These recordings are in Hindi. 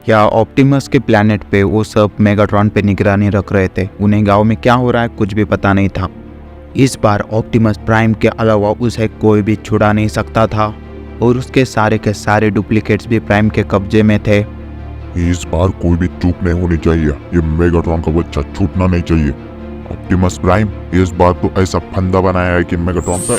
या ऑप्टिमस के प्लैनेट पे वो सब मेगाट्रॉन पे निगरानी रख रहे थे। उन्हें गांव में क्या हो रहा है कुछ भी पता नहीं था। इस बार ऑप्टिमस प्राइम के अलावा उसे कोई भी छुड़ा नहीं सकता था और उसके सारे के सारे डुप्लीकेट्स भी प्राइम के कब्जे में थे। इस बार कोई भी चूक नहीं होनी चाहिए, ये मेगाट्रॉन का बच्चा छूटना नहीं चाहिए। ऑप्टिमस प्राइम इस बार तो ऐसा फंदा बनाया है कि मेगाट्रॉन का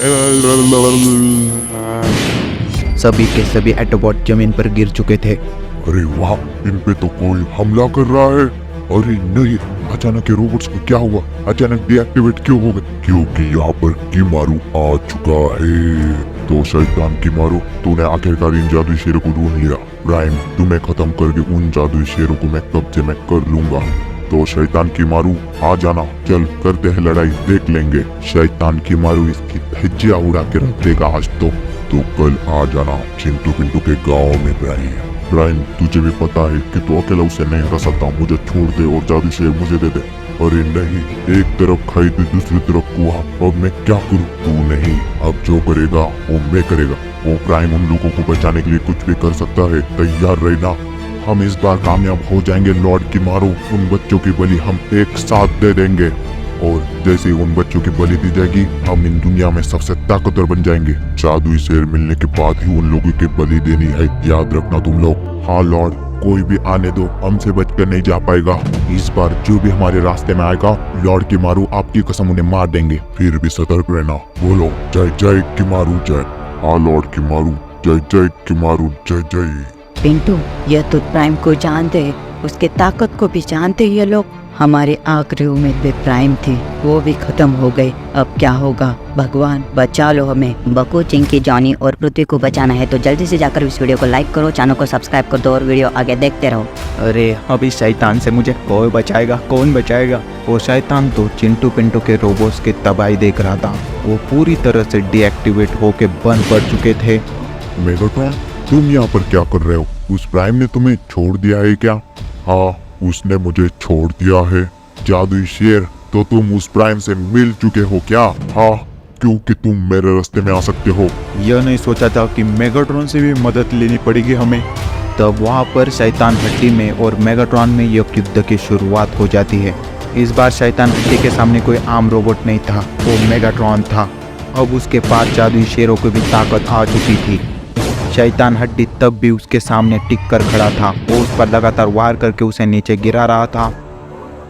सभी के सभी एटोबॉट जमीन पर गिर चुके थे। अरे वाह, इन पे तो कोई हमला कर रहा है। अरे नहीं, अचानक ये रोबोट्स को क्या हुआ? अचानक डीएक्टिवेट क्यों हो गए? क्योंकि यहाँ पर कीमारू आ चुका है। तो शैतान कीमारू, तूने आखिरकार इन जादुई शेरों को ढूंढ लिया। प्राइम, तुम्हें खत्म करके उन जादुई शेरों को मैं कब्जे में कर लूंगा। तो शैतान कीमारू आ जाना, चल करते हैं लड़ाई, देख लेंगे। शैतान कीमारू इसकी धज्जियां उड़ा के रख देगा आज तो कल आ जाना चिंटू पिंटू के गाँव में। प्राइम, तुझे भी पता है कि तू अकेला उसे नहीं हरा सकता। मुझे छोड़ दे और जादू शेर मुझे दे दे। अरे नहीं, एक तरफ खाई तो दूसरी तरफ कुआं। अब मैं क्या करूं? तू नहीं, अब जो करेगा वो मैं करेगा। वो प्राइम उन लोगों को बचाने के लिए कुछ भी कर सकता है, तैयार रहना। हम इस बार कामयाब हो जाएंगे लॉर्ड कीमारू। उन बच्चों की बलि हम एक साथ दे देंगे और जैसे ही उन बच्चों की बलि दी जाएगी हम इन दुनिया में सबसे ताकतवर बन जाएंगे। जादुई शेर मिलने के बाद ही उन लोगों की बलि देनी है, याद रखना तुम लोग। हाँ लॉर्ड, कोई भी आने दो, हमसे बचकर नहीं जा पाएगा। इस बार जो भी हमारे रास्ते में आएगा लॉर्ड कीमारू आपकी कसम उन्हें मार देंगे। फिर भी सतर्क रहना। बोलो जय जय कीमारू जय। हाँ लॉर्ड कीमारू, जय जय कीमारू जय जय। पिंटू, ये तो प्राइम को जानते हैं, उसके ताकत को भी जानते हैं ये लोग। हमारी आखिरी उम्मीद भी प्राइम थी, वो भी खत्म हो गई। अब क्या होगा? भगवान बचा लो हमें। बकू, चिंकी, जॉनी और पृथ्वी को बचाना है तो जल्दी से जाकर इस वीडियो को लाइक करो, चैनल को सब्सक्राइब कर दो और वीडियो आगे देखते रहो। अरे अभी शैतान से मुझे कौन बचाएगा? कौन बचाएगा? वो शैतान तो चिंटू पिंटू के रोबोट्स की तबाही देख रहा था। वो पूरी तरह से डीएक्टिवेट होके बंद पड़ चुके थे। मेगाट्रॉन, तुम यहाँ पर क्या कर रहे हो? उस प्राइम ने तुम्हें छोड़ दिया है क्या? हाँ, उसने मुझे छोड़ दिया है। जादुई शेर, तो तुम उस प्राइम से मिल चुके हो क्या? हाँ, क्योंकि तुम मेरे रास्ते में आ सकते हो। यह नहीं सोचा था कि मेगाट्रॉन से भी मदद लेनी पड़ेगी हमें। तब वहाँ पर शैतान हड्डी में और मेगाट्रॉन में युद्ध की शुरुआत हो जाती है। इस बार शैतान हड्डी के सामने कोई आम रोबोट नहीं था, वो मेगाट्रॉन था। अब उसके पास जादुई शेरों की भी ताकत आ चुकी थी। शैतान हड्डी तब भी उसके सामने टिक कर खड़ा था। वो उस पर लगातार वार करके उसे नीचे गिरा रहा था।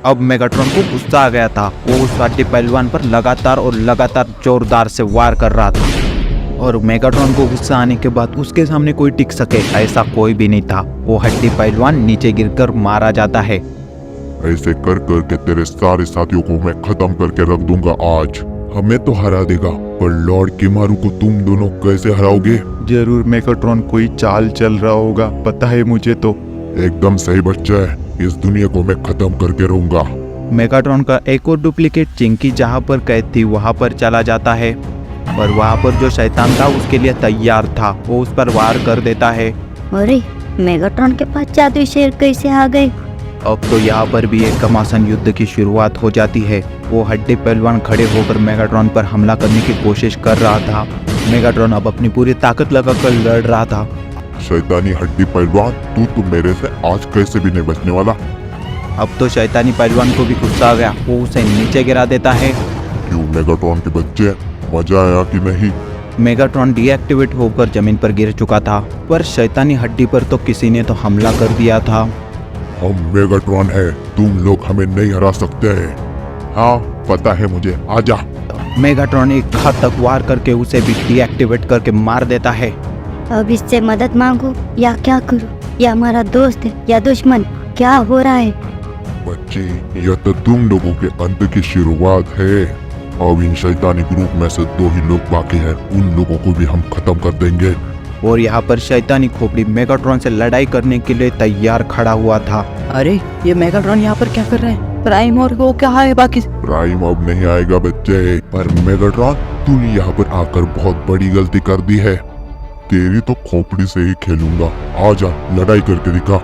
अब मेगाट्रॉन को गुस्सा आ गया था। वो उस हड्डी पहलवान पर लगातार जोरदार से वार कर रहा था और मेगाट्रॉन को गुस्सा आने के बाद उसके सामने कोई टिक सके ऐसा कोई भी नहीं था। वो हड्डी पहलवान नीचे गिरकर मारा जाता है। ऐसे कर करके तेरे सारे साथियों को मैं खत्म करके रख दूंगा आज। हमें तो हरा देगा, पर लॉर्ड कीमारू को तुम दोनों कैसे हराओगे? जरूर मेगाट्रॉन कोई चाल चल रहा होगा, पता है मुझे तो। एकदम सही बच्चा है, इस दुनिया को मैं खत्म करके रहूंगा। मेगाट्रॉन का एक और डुप्लीकेट चिंकी जहाँ पर कैद थी वहाँ पर चला जाता है और वहाँ पर जो शैतान था उसके लिए तैयार था। वो उस पर वार कर देता है। अरे, मेगाट्रॉन के पास जादुई शेर कैसे आ गए? अब तो यहाँ पर भी एक घमासान युद्ध की शुरुआत हो जाती है। वो हड्डी पहलवान खड़े होकर मेगाट्रॉन पर हमला करने की कोशिश कर रहा था। मेगाट्रॉन अब अपनी पूरी ताकत लगाकर लड़ रहा था। शैतानी हड्डी पहलवान, तू मेरे से आज कैसे भी नहीं बचने वाला। अब तो शैतानी पहलवान को भी गुस्सा आ गया। वो उसे नीचे गिरा देता है। क्यों मेगाट्रॉन के बच्चे, मजा आया कि नहीं? मेगाट्रॉन डीएक्टिवेट होकर जमीन पर गिर चुका था, पर शैतानी हड्डी पर तो किसी ने तो हमला कर दिया था। हम मेगाट्रॉन है, तुम लोग हमें नहीं हरा सकते हैं। हाँ पता है मुझे, आजा। मेगाट्रॉन एक घातक वार करके उसे भी डीएक्टिवेट करके मार देता है। अब इससे मदद मांगू या क्या करूं? या हमारा दोस्त है या दुश्मन? क्या हो रहा है? बच्चे, यह तो तुम लोगों के अंत की शुरुआत है। अब इन शैतानी ग्रुप में से 2 ही लोग बाकी हैं, उन लोगों को भी हम खत्म कर देंगे। और यहाँ पर शैतानी खोपड़ी मेगाट्रॉन से लड़ाई करने के लिए तैयार खड़ा हुआ था। अरे, ये मेगाट्रॉन यहाँ पर क्या कर रहे हैं? प्राइम और वो क्या है बाकी? प्राइम अब नहीं आएगा बच्चे, पर मेगाट्रॉन तूने यहाँ पर आकर बहुत बड़ी गलती कर दी है। तेरी तो खोपड़ी से ही खेलूंगा, आजा लड़ाई करके दिखा।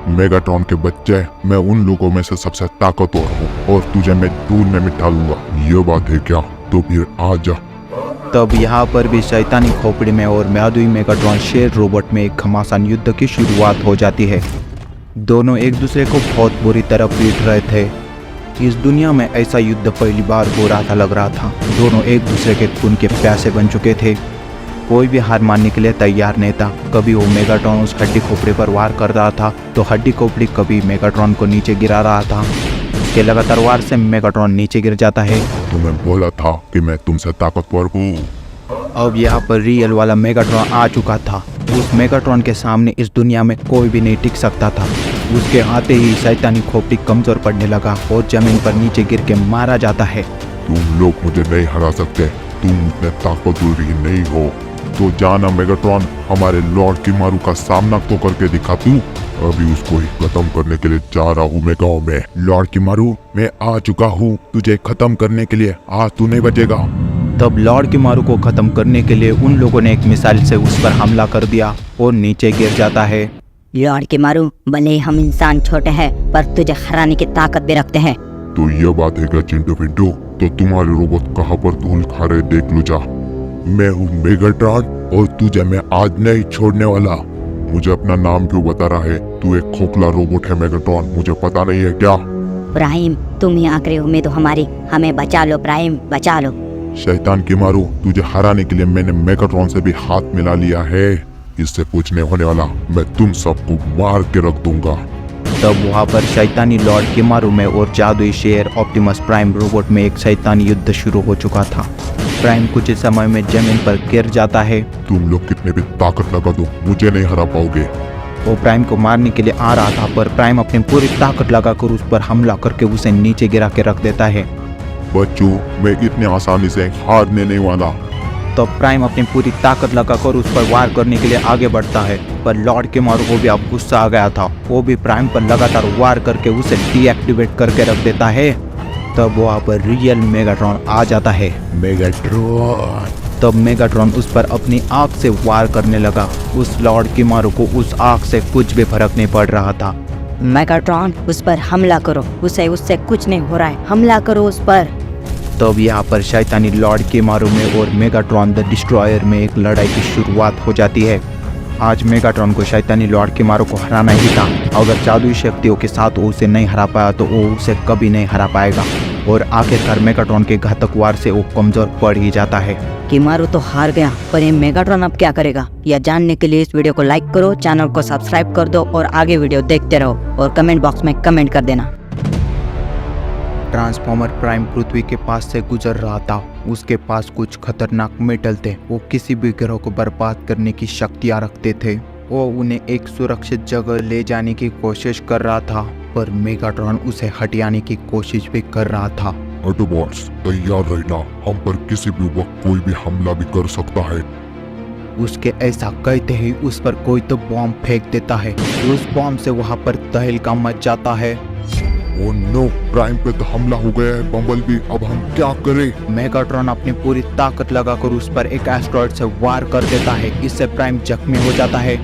मेगाट्रॉन के बच्चे, मैं उन लोगों में से सबसे ताकतवर हूँ और तुझे मैं धूल में मिटा लूंगा। ये बात है क्या? तो फिर आजा। तब यहाँ पर भी शैतानी खोपड़ी में और जादुई मेगाट्रॉन शेर रोबोट में एक घमासान युद्ध की शुरुआत हो जाती है। दोनों एक दूसरे को बहुत बुरी तरह पीट रहे थे। इस दुनिया में ऐसा युद्ध पहली बार हो रहा था लग रहा था। दोनों एक दूसरे के खून के प्यासे बन चुके थे। कोई भी हार मानने के लिए तैयार नहीं था। कभी वो मेगाट्रॉन उस हड्डी खोपड़ी पर वार कर रहा था तो हड्डी खोपड़ी कभी मेगाट्रॉन को नीचे गिरा रहा था। उसके लगातार वार से मेगाट्रॉन नीचे गिर जाता है। तुम्हें बोला था कि मैं तुमसे ताकतवर हूँ। अब यहाँ पर रियल वाला मेगाट्रॉन आ चुका था। उस मेगाट्रॉन के सामने इस दुनिया में कोई भी नहीं टिक सकता था। उसके आते ही शैतानी खोपड़ी कमजोर पड़ने लगा और जमीन पर नीचे गिर के मारा जाता है। तुम लोग मुझे नहीं हरा सकते, तुम उतने ताकतवर ही नहीं हो। तो जाना मेगाट्रॉन, हमारे लॉर्ड किमारू का सामना तो करके दिखा तू। अभी उसको ही खत्म करने के लिए जा रहा हूँ मैं गाँव में। लॉर्ड किमारू, मैं आ चुका हूँ तुझे खत्म करने के लिए। आज तू नहीं बचेगा। तब लॉर्ड किमारू को खत्म करने के लिए उन लोगों ने एक मिसाइल से उस पर हमला कर दिया और नीचे गिर जाता है। लॉर्ड किमारू, भले ही हम इंसान छोटे हैं पर तुझे हराने की ताकत भी रखते हैं। तो ये बात है क्या चिंटू पिंटू? तो तुम्हारे रोबोट कहाँ पर धूल खा रहे देख लो जा। मैं हूँ मेगाट्रॉन और तुझे मैं आज नहीं छोड़ने वाला। मुझे अपना नाम क्यों बता रहा है? तू एक खोखला रोबोट है मेगाट्रॉन, मुझे पता नहीं है क्या? प्राइम, तुम ही आखिरी उम्मीद हो हमारी, हमें बचा लो प्राइम, बचा लो। शैतान किमारू, तुझे हराने के लिए मैंने मेगाट्रॉन से भी हाथ मिला लिया है। इससे कुछ नहीं होने वाला, मैं तुम सबको मार के रख दूंगा। तब वहाँ पर शैतानी लॉर्ड किमारू में और जादुई शेर ऑप्टिमस प्राइम रोबोट में एक शैतानी युद्ध शुरू हो चुका था। प्राइम कुछ ही समय में जमीन पर गिर जाता है। तुम लोग कितने भी ताकत लगा दो, मुझे नहीं हरा पाओगे। वो प्राइम को मारने के लिए आ रहा था पर प्राइम अपनी पूरी ताकत लगाकर उस पर हमला करके उसे नीचे गिरा के रख देता है। बच्चों, मैं इतने आसानी से हारने नहीं वाला। तो प्राइम अपनी पूरी ताकत लगाकर उस पर वार करने के लिए आगे बढ़ता है पर लॉर्ड किमारू को भी अब गुस्सा आ गया था। वो भी प्राइम पर लगातार वार करके उसे डीएक्टिवेट करके रख देता है। तब वहाँ पर रियल मेगाट्रॉन आ जाता है। मेगाट्रॉन, तब मेगाट्रॉन उस पर अपनी आँख से वार करने लगा। उस लॉर्ड किमारू को उस आँख से कुछ भी फर्क नहीं पड़ रहा था। मेगाट्रॉन, उस पर हमला करो, उससे कुछ नहीं हो रहा है, हमला करो उस पर। तब यहाँ पर शैतानी लॉर्ड किमारू में और मेगाट्रॉन द डिस्ट्रॉयर में एक लड़ाई की शुरुआत हो जाती है। आज मेगाट्रॉन को शैतानी लॉर्ड किमारू को हराना ही था। अगर जादुई शक्तियों के साथ वो उसे नहीं हरा पाया तो वो उसे कभी नहीं हरा पाएगा। और आखिरकार मेगाट्रॉन के घातक वार से वो कमजोर पड़ ही जाता है। किमारू तो हार गया पर ये मेगाट्रॉन अब क्या करेगा, यह जानने के लिए इस वीडियो को लाइक करो, चैनल को सब्सक्राइब कर दो और आगे वीडियो देखते रहो और कमेंट बॉक्स में कमेंट कर देना। ट्रांसफॉर्मर प्राइम पृथ्वी के पास से गुजर रहा था। उसके पास कुछ खतरनाक मेटल थे। वो किसी भी ग्रह को बर्बाद करने की शक्तियाँ रखते थे। वो उन्हें एक सुरक्षित जगह ले जाने की कोशिश कर रहा था पर मेगाट्रॉन उसे हटियाने की कोशिश भी कर रहा था। ऑटोबॉट्स, तैयार रहना, हम पर किसी भी वक्त कोई भी हमला भी कर सकता है। उसके ऐसा कहते ही उस पर कोई तो बॉम्ब फेंक देता है। उस बॉम्ब से वहाँ पर तहलका मच जाता है। ओह नो, प्राइम पे तो हमला हो गया है बम्बलबी, अब हम क्या करें? मेगाट्रॉन अपनी पूरी ताकत लगाकर उस पर एक एस्ट्रॉयड से वार कर देता है। इससे प्राइम जख्मी हो जाता है।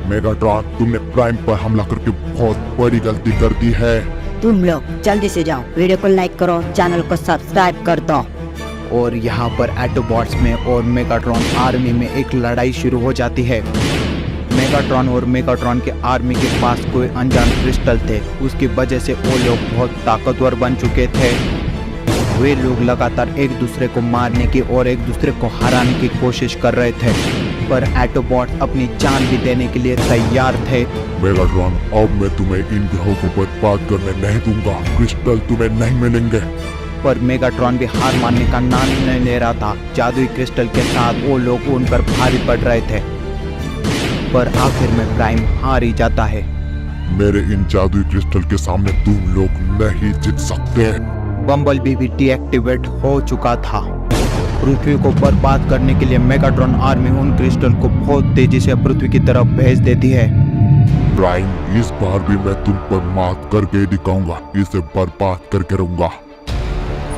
मेगाट्रॉन, तुमने प्राइम पर हमला करके बहुत बड़ी गलती कर दी है। तुम लोग जल्दी से जाओ, वीडियो को लाइक करो, चैनल को सब्सक्राइब कर दो। और यहाँ पर एटोबॉट्स में और मेगाट्रॉन आर्मी में एक लड़ाई शुरू हो जाती है। मेगाट्रॉन और मेगाट्रॉन के आर्मी के पास कोई अनजान क्रिस्टल थे। उसकी वजह से वो लोग बहुत ताकतवर बन चुके थे। वे लोग लगातार एक दूसरे को मारने की और एक दूसरे को हराने की कोशिश कर रहे थे पर एटोबॉट्स अपनी जान भी देने के लिए तैयार थे। मेगाट्रॉन, अब मैं तुम्हें इन ग्रहों को बर्बाद करने नहीं दूंगा। क्रिस्टल तुम्हें नहीं मिलेंगे। पर मेगाट्रॉन भी हार मानने का नाम नहीं ले रहा था। जादुई क्रिस्टल के साथ वो लोग उन पर भारी पड़ रहे थे पर आखिर में प्राइम हार ही जाता है। मेरे इन जादुई क्रिस्टल के सामने तुम लोग नहीं जीत सकते। बम्बलबी भी डीएक्टिवेट हो चुका था। पृथ्वी को बर्बाद करने के लिए मेगाट्रॉन आर्मी उन क्रिस्टल को बहुत तेजी से पृथ्वी की तरफ भेज देती है। प्राइम, इस बार भी मैं तुम पर मात करके दिखाऊंगा, इसे बर्बाद करके रहूंगा।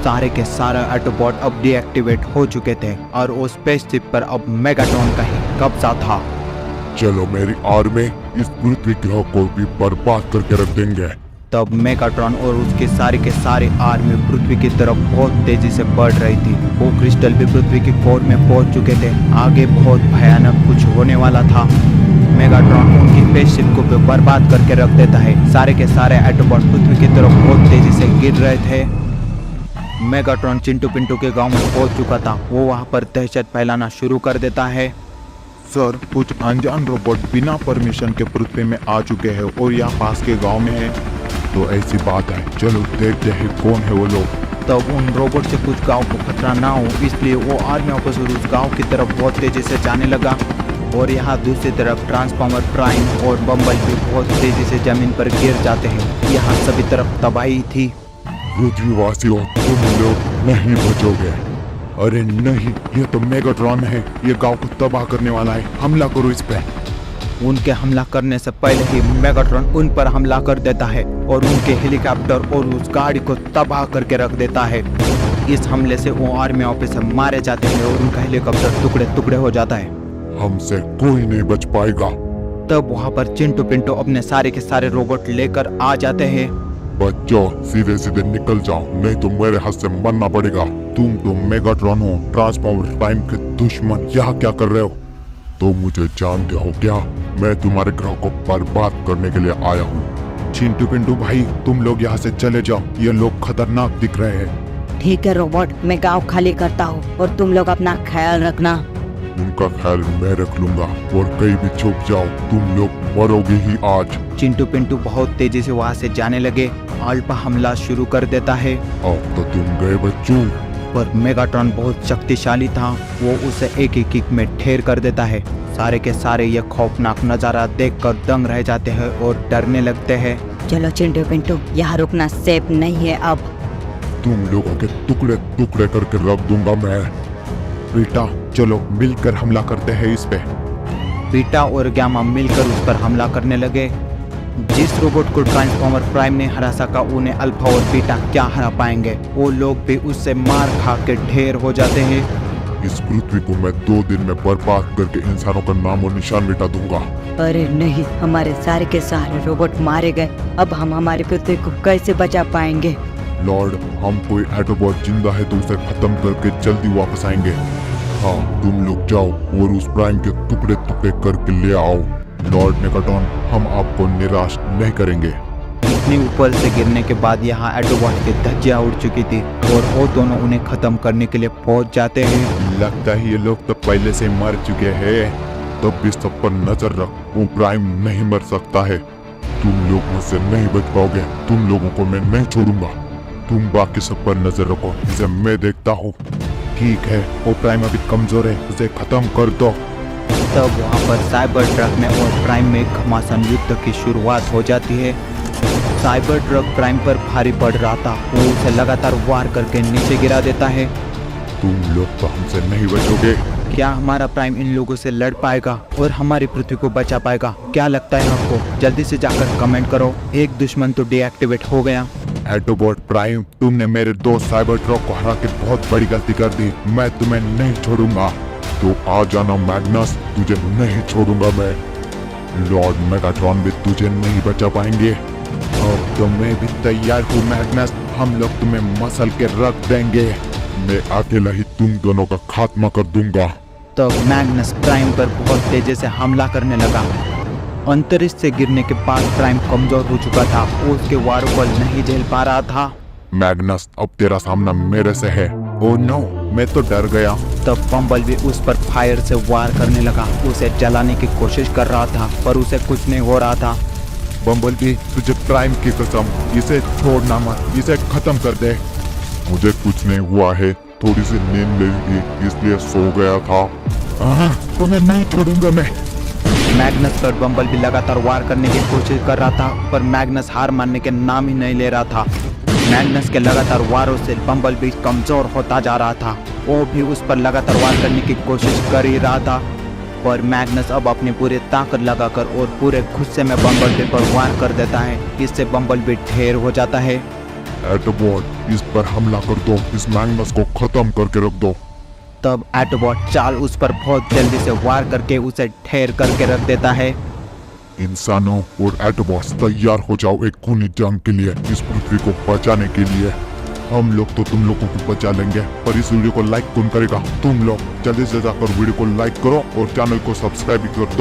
सारे के सारे एटोबॉट अब डीएक्टिवेट हो चुके थे और उस स्पेसशिप पर अब मेगाट्रॉन का ही कब्जा था। चलो मेरी आर्मी इस पृथ्वी ग्रह को भी बर्बाद करके रख देंगे। तब मेगाट्रॉन और उसके सारे के सारे आर्मी पृथ्वी की तरफ बहुत तेजी से बढ़ रही थी। वो क्रिस्टल भी पृथ्वी की कोर में पहुंच चुके थे। आगे बहुत भयानक कुछ होने वाला था। मेगाट्रॉन उनकी स्पेसशिप को को बर्बाद करके रख देता है। सारे के सारे एटोबॉट पृथ्वी की तरफ बहुत तेजी से गिर रहे थे। मेगाट्रॉन चिंटू पिंटू के गांव में पहुंच चुका था। वो वहां पर दहशत फैलाना शुरू कर देता है। सर, कुछ अनजान रोबोट बिना परमिशन के पृथ्वी में आ चुके हैं और यहाँ पास के गांव में है। तो ऐसी बात है, चलो देखते हैं कौन है वो लोग। तब उन रोबोट से कुछ गांव को खतरा ना हो इसलिए वो आर्मी ऑफिसर उस गांव की तरफ बहुत तेजी से जाने लगा। और यहाँ दूसरी तरफ ट्रांसफॉर्मर प्राइम और बम्बल भी बहुत तेजी से जमीन पर गिर जाते हैं। यहाँ सभी तरफ तबाही थी। पृथ्वीवासियों, तुम लोग नहीं बचोगे। अरे नहीं, ये तो मेगाट्रॉन है, ये गांव को तबाह करने वाला है। हमला करो इस पे। उनके हमला करने से पहले ही मेगाट्रॉन उन पर हमला कर देता है और उनके हेलीकॉप्टर और उस गाड़ी को तबाह करके रख देता है। इस हमले से वो आर्मी ऑफिसर मारे जाते हैं और उनका हेलीकॉप्टर टुकड़े टुकड़े हो जाता है। हमसे कोई नहीं बच पाएगा। तब वहाँ पर चिंटू पिंटू अपने सारे के सारे रोबोट लेकर आ जाते हैं। बच्चों, सीधे सीधे निकल जाओ, नहीं तो मेरे हाथ से मरना पड़ेगा। तुम तो मेगाट्रॉन हो, ट्रांसफॉर्मर प्राइम के दुश्मन। यहाँ क्या कर रहे हो? तो मुझे जानते हो क्या? मैं तुम्हारे ग्रह को बर्बाद करने के लिए आया हूँ। चिंटू पिंटू भाई, तुम लोग यहाँ से चले जाओ, ये लोग खतरनाक दिख रहे हैं। ठीक है रोबोट, मैं गांव खाली करता हूँ और तुम लोग अपना ख्याल रखना। उनका ख्याल मैं रख लूंगा और कहीं भी छुप जाओ, तुम लोग मरोगे ही आज। चिंटू पिंटू बहुत तेजी से वहाँ से जाने लगे। अल्पा हमला शुरू कर देता है। अब तो तुम गए बच्चों। पर मेगाट्रॉन बहुत शक्तिशाली था। वो उसे एक ही किक में ढेर कर देता है। सारे के सारे ये खौफनाक नजारा देखकर दंग रह जाते हैं और डरने लगते हैं। चलो चिंटू पिंटू, यहाँ रुकना सेफ नहीं है अब। तुम लोगों के टुकड़े टुकड़े करके रख दूंगा मैं। बेटा चलो मिलकर हमला करते हैं इस पे। बीटा और गैमा मिलकर उस पर हमला करने लगे। जिस रोबोट को ट्रांसफॉर्मर प्राइम ने हरा सका उन्हें अल्फा और बीटा क्या हरा पाएंगे। वो लोग भी उससे मार खा के ढेर हो जाते हैं। इस पृथ्वी को मैं 2 दिन में बर्बाद करके इंसानों का नाम और निशान मिटा दूंगा। अरे नहीं, हमारे सारे के सारे रोबोट मारे गए। अब हम हमारी पृथ्वी को कैसे बचा पाएंगे? लॉर्ड, हम कोई एटोबॉट जिंदा है तो उसे खत्म करके जल्दी वापस आएंगे। हाँ, तुम लोग जाओ और उस प्राइम के टुकड़े टुकड़े करके ले आओ। लॉर्ड मेगाट्रॉन, हम आपको निराश नहीं करेंगे। इतनी ऊपर से गिरने के बाद यहाँ एटोबॉट की धज्जियां उड़ चुकी थी और वो दोनों उन्हें खत्म करने के लिए पहुंच जाते हैं। लगता है ये लोग तो पहले से मर चुके हैं। तब भी सब पर नजर रख, वो प्राइम नहीं मर सकता है। तुम लोग मुझसे नहीं बच पाओगे। तुम लोगों को मैं नहीं छोड़ूंगा। तुम बाकी सब पर नजर रखो, इसे मैं देखता हूँ। ठीक है, वो प्राइम अभी कमजोर है, उसे खत्म कर दो। तब वहाँ पर साइबर ट्रक में और प्राइम में घमासान युद्ध की शुरुआत हो जाती है। साइबर ट्रक प्राइम पर भारी पड़ रहा था। वो उसे लगातार वार करके नीचे गिरा देता है। तुम लोग तो हमसे नहीं बचोगे। क्या हमारा प्राइम इन लोगों से लड़ पाएगा और हमारी पृथ्वी को बचा पाएगा? क्या लगता है आपको? जल्दी से जाकर कमेंट करो। एक दुश्मन तो डीएक्टिवेट हो गया। एटोबॉट प्राइम, तुमने मेरे 2 साइबर ट्रक को हरा के बहुत बड़ी गलती कर दी। मैं तुम्हें नहीं छोड़ूंगा। तो आ जाना मैग्नस, तुझे नहीं छोड़ूंगा मैं। लॉर्ड मेगाट्रॉन भी तुझे नहीं बचा पाएंगे। अब तो मैं भी तैयार हूँ मैग्नस, हम लोग तुम्हें मसल के रख देंगे। मैं अकेला ही तुम दोनों का खात्मा कर दूंगा। तब मैग्नस प्राइम पर बहुत तेजी से हमला करने लगा। अंतरिक्ष से गिरने के बाद प्राइम कमजोर हो चुका था। वो उसके वारों को नहीं झेल पा रहा था। मैग्नस, अब तेरा सामना मेरे से है। ओह नो, मैं तो डर गया। तब बम्बल भी उस पर फायर से वार करने लगा। उसे जलाने की कोशिश कर रहा था पर उसे कुछ नहीं हो रहा था। बम्बल भी, तुझे प्राइम की कसम, इसे छोड़ना मत, इसे खत्म कर दे। मुझे कुछ नहीं हुआ है, थोड़ी सी नींद ले ली इसलिए सो गया था। तुम्हें नहीं छोड़ूंगा मैं। मैग्नस पर बम्बल भी लगातार वार करने की कोशिश कर रहा था पर मैग्नस हार मानने के नाम ही नहीं ले रहा था। मैग्नस के लगातार वारों से बम्बल भी कमजोर होता जा रहा था। वो भी उस पर लगातार वार करने की कोशिश कर ही रहा था पर मैग्नस अब अपनी पूरी ताकत लगाकर और पूरे गुस्से में बम्बल पर वार कर देता है। इससे बम्बल भी ढेर हो जाता है। एटोबॉट, इस पर हमला कर दो, इस मैग्नस को खत्म करके रख दो। तब एटोबॉट चाल उस पर बहुत जल्दी से वार करके उसे ढेर करके रख देता है। इंसानों और एटोबॉट्स, तैयार हो जाओ एक खूनी जंग के लिए, इस पृथ्वी को बचाने के लिए। हम लोग तो तुम लोगों को बचा लेंगे, पर इस वीडियो को लाइक कौन करेगा? तुम लोग जल्दी से जाकर वीडियो को लाइक करो और चैनल को सब्सक्राइब भी कर दो।